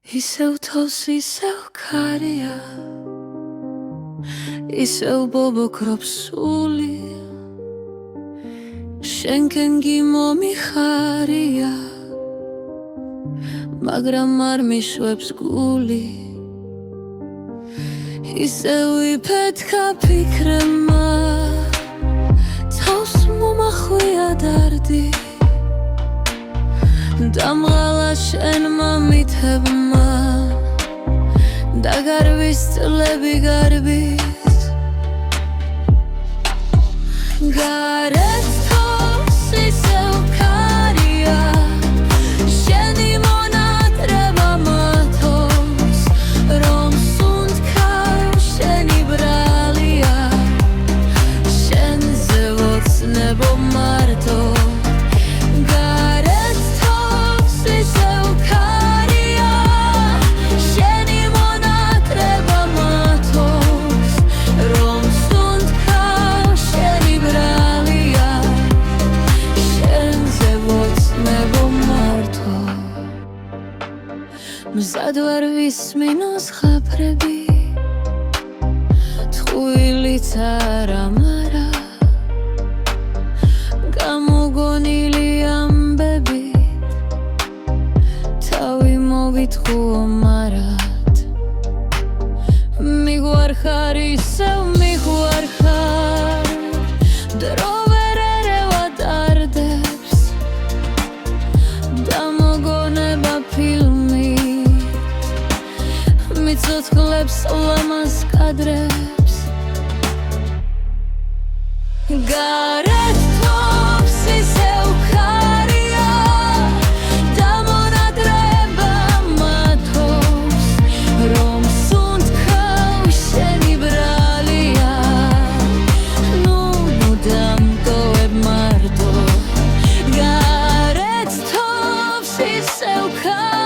ისევ თავს ისევ ქარია ისევ ბობოქრობს სული შენკენ გიმომიხარია მაგრამ არ მიშვებს გული ისევ იფეთქა ფიქრებმა თავს მომახვია დარდი დამღალა შენმა მითებმა დაგარვის წლები გარბის გარეთ თავს ისევ ქარია შენი მონატრება მათობს რომ სუნთქავ შენი ბრალია შენზე ვოცნებო მარტო მზად ვარ ვისმინოს ხაფრები თხვილიც არა მარა გამოგონილი ამბები თავი მოვიტყუო მარად მიგვარხარ ისევ მიგვარხარ დრო ვერ ერევა დარდებს დამოგონება ფილმი მიცოცხლებს ლამაზ კადრებს გარეთ თავს ისევ ქარია დამონატრება მათობს რომ სუნთქავ შენი ბრალია ნუ დამტოვებ მარტო გარეთ თავს ისევ ქარია